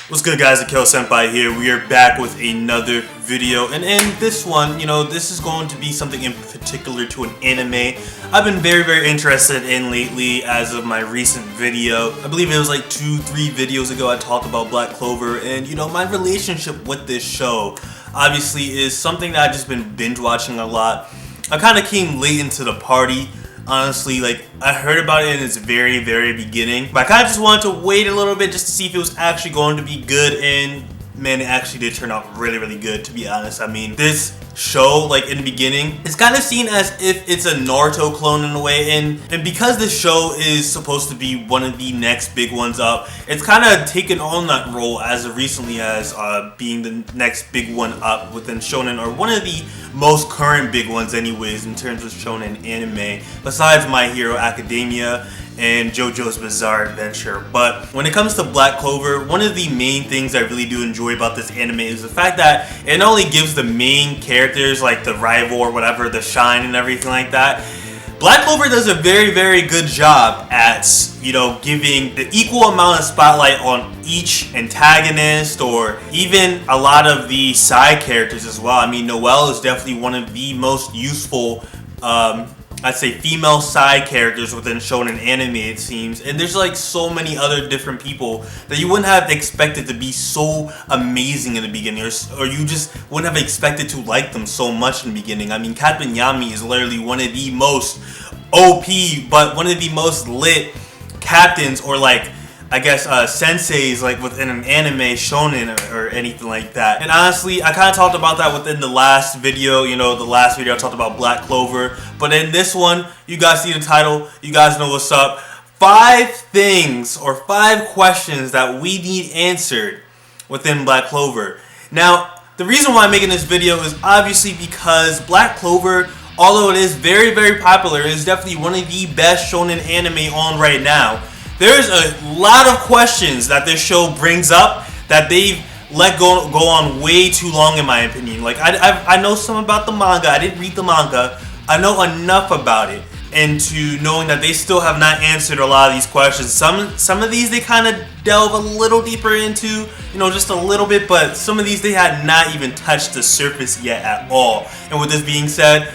What's good, guys? Akeal Senpai here. We are back with another video, and in this one, this is going to be something in particular to an anime I've been very interested in lately as of my recent video. I believe it was like 2-3 videos ago I talked about Black Clover, and my relationship with this show obviously is something that I've just been binge watching a lot. I kind of came late into the party. Honestly, I heard about it in its very beginning, but I kind of just wanted to wait a little bit just to see if it was actually going to be good, and man, it actually did turn out really good, to be honest. I mean, this show, in the beginning, it's kind of seen as if it's a Naruto clone in a way, and because this show is supposed to be one of the next big ones up, it's kind of taken on that role as of recently as being the next big one up within shonen, or one of the most current big ones anyways in terms of shonen anime, besides My Hero Academia and JoJo's Bizarre Adventure. But when it comes to Black Clover, one of the main things I really do enjoy about this anime is the fact that it not only gives the main characters, like the rival or whatever, the shine and everything like that. Black Clover does a very good job at, giving the equal amount of spotlight on each antagonist, or even a lot of the side characters as well. I mean, Noelle is definitely one of the most useful, I'd say, female side characters within shonen anime, it seems. And there's so many other different people that you wouldn't have expected to be so amazing in the beginning, or you just wouldn't have expected to like them so much in the beginning. I mean, Captain Yami is literally one of the most OP, but one of the most lit captains, or I guess senseis within an anime shonen or anything like that. And honestly, I kind of talked about that within the last video. The last video I talked about Black Clover, but in this one, you guys see the title, you guys know what's up. 5 things or 5 questions that we need answered within Black Clover. Now, the reason why I'm making this video is obviously because Black Clover, although it is very popular, is definitely one of the best shonen anime on right now. There's a lot of questions that this show brings up that they've let go on way too long, in my opinion. I know some about the manga. I didn't read the manga. I know enough about it, and to knowing that they still have not answered a lot of these questions. Some of these they kind of delve a little deeper into, just a little bit, but some of these they had not even touched the surface yet at all. And with this being said,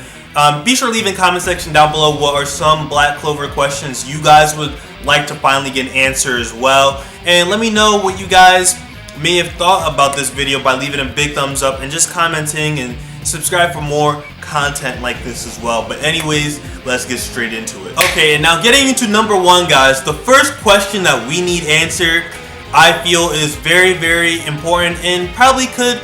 be sure to leave in the comment section down below what are some Black Clover questions you guys would like to finally get an answer as well. And let me know what you guys may have thought about this video by leaving a big thumbs up and just commenting, and subscribe for more content like this as well. But anyways, let's get straight into it. Okay, and now getting into number 1, guys, the first question that we need answered, I feel, is very important and probably could,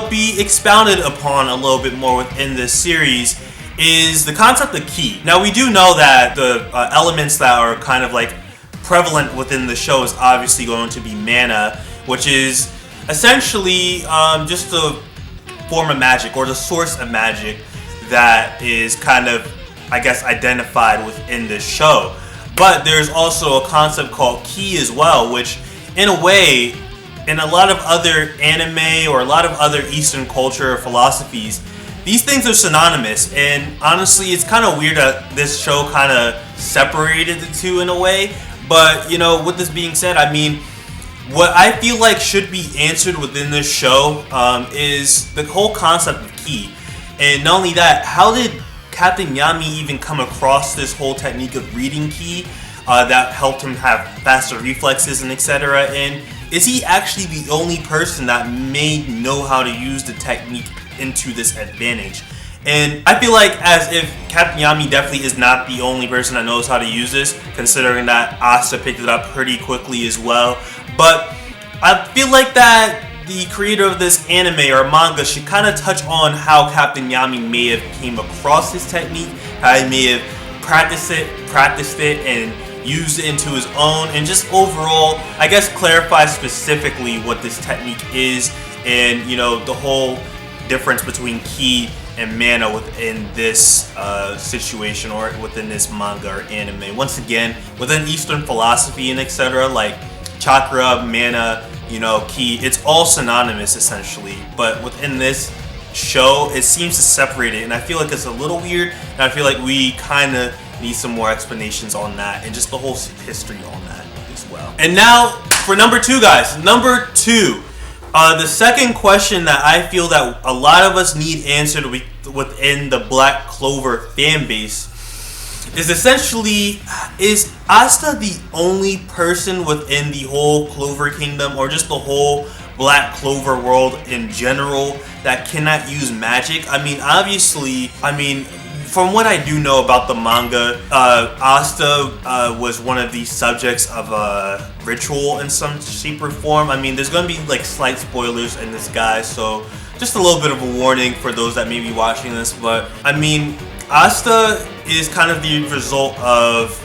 be expounded upon a little bit more within this series, is the concept of ki. Now, we do know that the elements that are kind of prevalent within the show is obviously going to be mana, which is essentially just the form of magic, or the source of magic that is kind of, I guess, identified within this show. But there's also a concept called ki as well, which in a way, in a lot of other anime or a lot of other Eastern culture or philosophies, these things are synonymous. And honestly, it's kind of weird that this show kind of separated the two in a way. But with this being said, I mean, what I feel like should be answered within this show is the whole concept of ki. And not only that, how did Captain Yami even come across this whole technique of reading ki that helped him have faster reflexes and etc. And is he actually the only person that may know how to use the technique into this advantage? And I feel like as if Captain Yami definitely is not the only person that knows how to use this, considering that Hasta picked it up pretty quickly as well. But I feel like that the creator of this anime or manga should kind of touch on how Captain Yami may have came across this technique, how he may have practiced it and used it into his own, and just overall, I guess, clarify specifically what this technique is, and the whole difference between ki and mana within this situation, or within this manga or anime. Once again, within Eastern philosophy and etc., chakra, mana, ki, it's all synonymous essentially. But within this show, it seems to separate it, and I feel like it's a little weird, and I feel like we kind of need some more explanations on that, and just the whole history on that as well. well. And now for number 2, guys. Number 2. The second question that I feel that a lot of us need answered within the Black Clover fan base is essentially, is Hasta the only person within the whole Clover Kingdom, or just the whole Black Clover world in general, that cannot use magic? I mean, obviously, from what I do know about the manga, Hasta was one of the subjects of a ritual in some shape or form. I mean, there's going to be like slight spoilers in this, guys, so just a little bit of a warning for those that may be watching this. But I mean, Hasta is kind of the result of,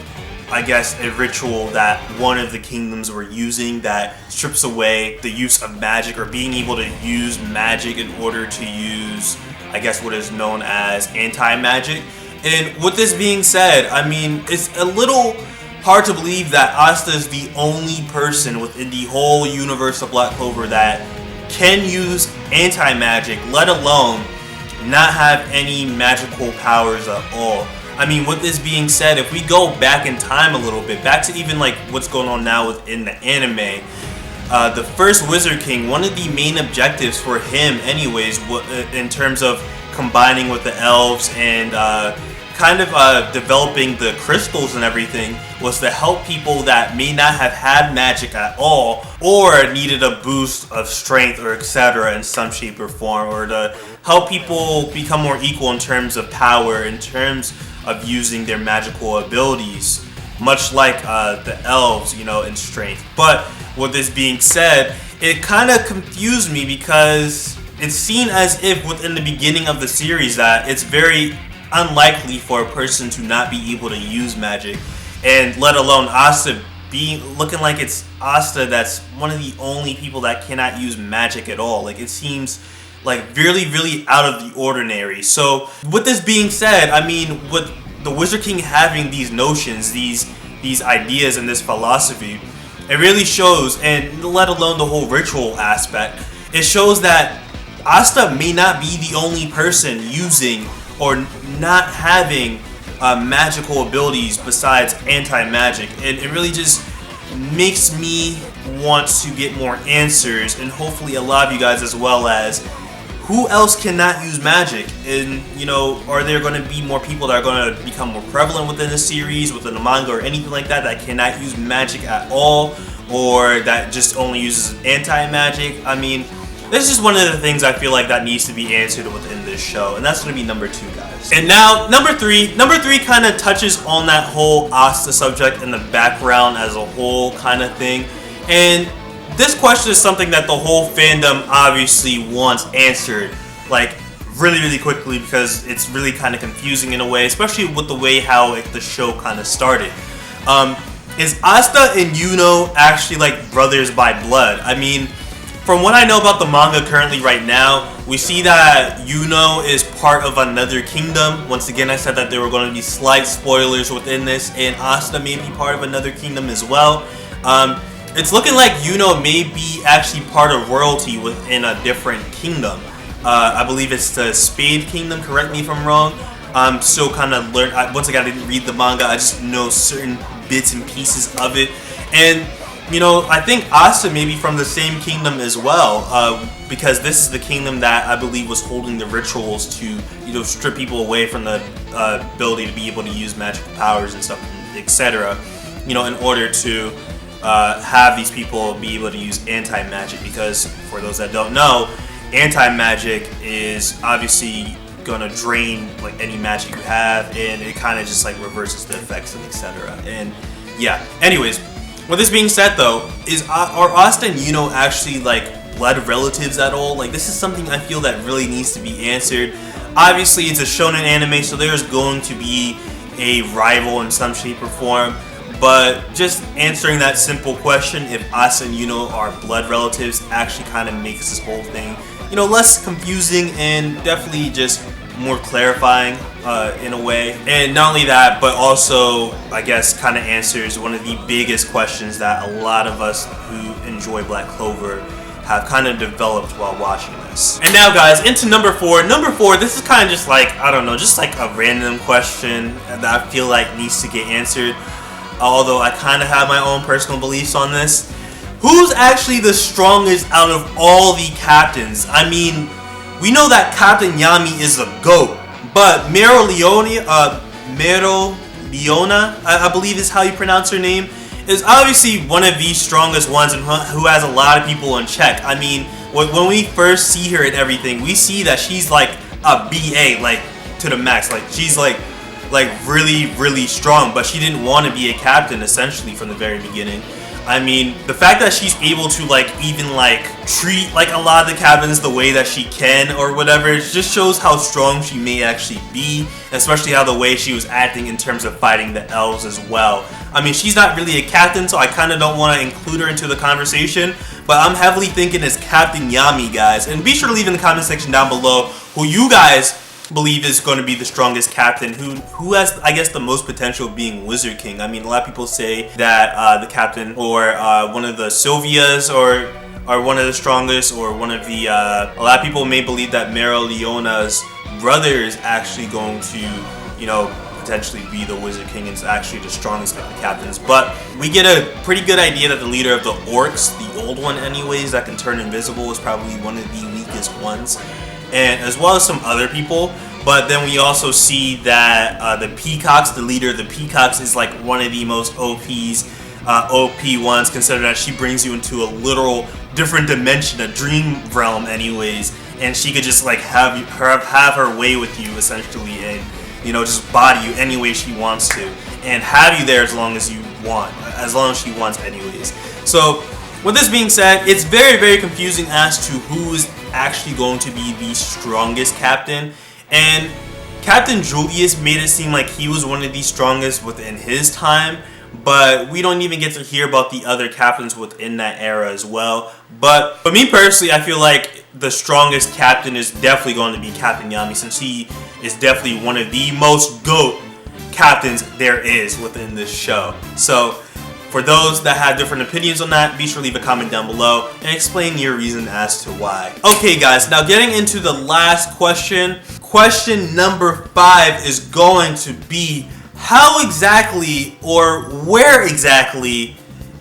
I guess, a ritual that one of the kingdoms were using that strips away the use of magic, or being able to use magic in order to use, I guess, what is known as anti-magic. And with this being said, I mean, it's a little hard to believe that Hasta is the only person within the whole universe of Black Clover that can use anti-magic, let alone not have any magical powers at all. I mean, with this being said, if we go back in time a little bit, back to even like what's going on now within the anime, the first Wizard King, one of the main objectives for him anyways, in terms of combining with the elves and kind of developing the crystals and everything, was to help people that may not have had magic at all, or needed a boost of strength or etc. in some shape or form, or to help people become more equal in terms of power, in terms of using their magical abilities, much like the elves, you know, in strength. But with this being said, it kind of confused me, because it's seen as if within the beginning of the series that it's very unlikely for a person to not be able to use magic, and let alone Hasta looking like it's Hasta that's one of the only people that cannot use magic at all. Like, it seems like really, really out of the ordinary. So with this being said, I mean, with the Wizard King having these notions, these ideas and this philosophy, it really shows, and let alone the whole ritual aspect, it shows that Hasta may not be the only person using or not having magical abilities besides anti-magic. And it really just makes me want to get more answers, and hopefully a lot of you guys as well, as who else cannot use magic? And, you know, are there going to be more people that are going to become more prevalent within the series, within the manga, or anything like that, that cannot use magic at all, or that just only uses anti-magic? I mean, this is just one of the things I feel like that needs to be answered within this show, and that's going to be number 2, guys. And now, number 3. Number 3 kind of touches on that whole Hasta subject in the background as a whole kind of thing. And this question is something that the whole fandom obviously wants answered, like, really, really quickly, because it's really kind of confusing in a way, especially with the way how the show kind of started. Is Hasta and Yuno actually like brothers by blood? I mean, from what I know about the manga currently right now, we see that Yuno is part of another kingdom. Once again, I said that there were going to be slight spoilers within this, and Hasta may be part of another kingdom as well. It's looking like Yuno may be actually part of royalty within a different kingdom. I believe it's the Spade Kingdom, correct me if I'm wrong. I'm still kind of once again, I didn't read the manga, I just know certain bits and pieces of it. And, you know, I think Hasta may be from the same kingdom as well, because this is the kingdom that I believe was holding the rituals to, you know, strip people away from the ability to be able to use magical powers and stuff, etc. You know, in order to have these people be able to use anti-magic, because for those that don't know, anti-magic is obviously gonna drain like any magic you have, and it kind of just like reverses the effects and etc. And yeah, anyways, with this being said though, are Hasta and Yuno actually like blood relatives at all? Like, this is something I feel that really needs to be answered. Obviously it's a shonen anime, so there's going to be a rival in some shape or form. But just answering that simple question, if Hasta and Yuno are blood relatives, actually kind of makes this whole thing, you know, less confusing and definitely just more clarifying in a way. And not only that, but also, I guess, kind of answers one of the biggest questions that a lot of us who enjoy Black Clover have kind of developed while watching this. And now, guys, into number 4. Number 4, this is kind of just like, I don't know, just like a random question that I feel like needs to get answered. although I kind of have my own personal beliefs on this. Who's actually the strongest out of all the captains? I mean, we know that Captain Yami is a GOAT, but Mero Leona, I believe is how you pronounce her name, is obviously one of the strongest ones and who has a lot of people in check. I mean, when we first see her and everything, we see that she's like a BA, like to the max. Like she's like really strong, but she didn't want to be a captain essentially from the very beginning. I mean, the fact that she's able to like even like treat like a lot of the captains the way that she can or whatever, it just shows how strong she may actually be, especially how the way she was acting in terms of fighting the elves as well. I mean, she's not really a captain, so I kind of don't want to include her into the conversation, but I'm heavily thinking it's Captain Yami, guys. And be sure to leave in the comment section down below who you guys believe is going to be the strongest captain, who has, I guess, the most potential of being Wizard King. I mean, a lot of people say that the captain or one of the Sylvias are one of the strongest, or one of the a lot of people may believe that Mero Leona's brother is actually going to, you know, potentially be the Wizard King and is actually the strongest of the captains. But we get a pretty good idea that the leader of the orcs, the old one anyways, that can turn invisible, is probably one of the weakest ones, and as well as some other people. But then we also see that the Peacocks, the leader of the Peacocks, is like one of the most OP ones, considering that she brings you into a literal different dimension, a dream realm anyways, and she could just like have her way with you essentially, and you know, just body you any way she wants to, and have you there as long as you want, as long as she wants anyways. So with this being said, it's very confusing as to who is actually going to be the strongest captain. And Captain Julius made it seem like he was one of the strongest within his time, but we don't even get to hear about the other captains within that era as well. But for me personally, I feel like the strongest captain is definitely going to be Captain Yami, since he is definitely one of the most GOAT captains there is within this show. So for those that have different opinions on that, be sure to leave a comment down below and explain your reason as to why. Okay guys, now getting into the last question. Question number 5 is going to be, how exactly or where exactly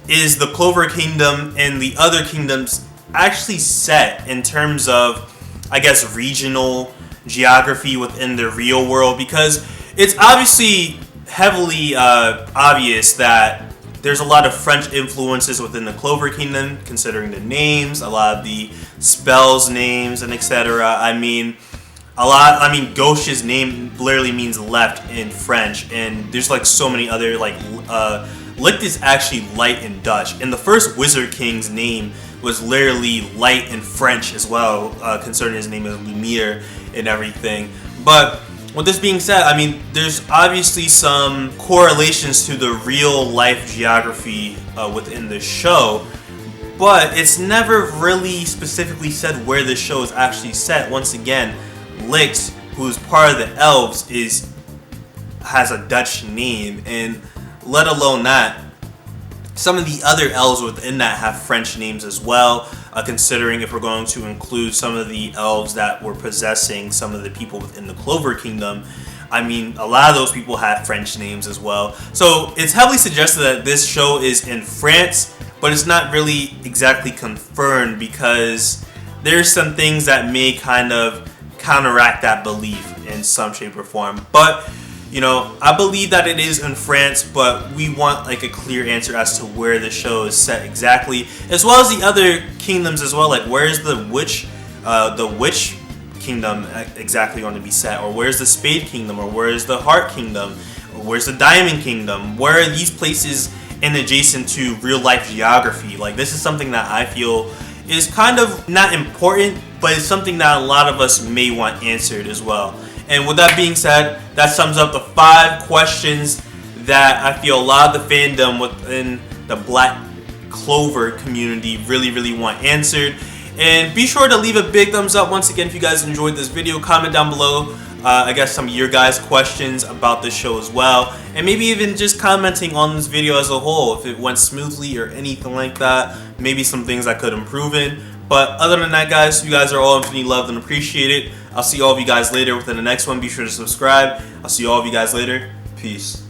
is the Clover Kingdom and the other kingdoms actually set in terms of, I guess, regional geography within the real world? Because it's obviously heavily obvious that there's a lot of French influences within the Clover Kingdom, considering the names, a lot of the spells names, and etc. I mean, Gauche's name literally means left in French, and there's like so many other, like, Licht is actually light in Dutch, and the first Wizard King's name was literally light in French as well, concerning his name is Lumiere and everything. But with this being said, I mean, there's obviously some correlations to the real life geography within the show, but it's never really specifically said where the show is actually set. Once again, Licht, who's part of the elves, has a Dutch name, and let alone that, some of the other elves within that have French names as well, considering if we're going to include some of the elves that were possessing some of the people within the Clover Kingdom. I mean, a lot of those people have French names as well. So it's heavily suggested that this show is in France, but it's not really exactly confirmed, because there's some things that may kind of counteract that belief in some shape or form. But you know, I believe that it is in France, but we want like a clear answer as to where the show is set exactly, as well as the other kingdoms as well. Like, where's the witch kingdom exactly going to be set, or where's the Spade Kingdom, or where's the Heart Kingdom, or where's the Diamond Kingdom? Where are these places in adjacent to real life geography? Like, this is something that I feel is kind of not important, but it's something that a lot of us may want answered as well. And with that being said, that sums up the 5 questions that I feel a lot of the fandom within the Black Clover community really want answered. And be sure to leave a big thumbs up once again if you guys enjoyed this video. Comment down below, I guess, some of your guys' questions about the show as well. And maybe even just commenting on this video as a whole, if it went smoothly or anything like that. Maybe some things I could improve in. But other than that, guys, you guys are all infinitely loved and appreciated. I'll see all of you guys later within the next one. Be sure to subscribe. I'll see all of you guys later. Peace.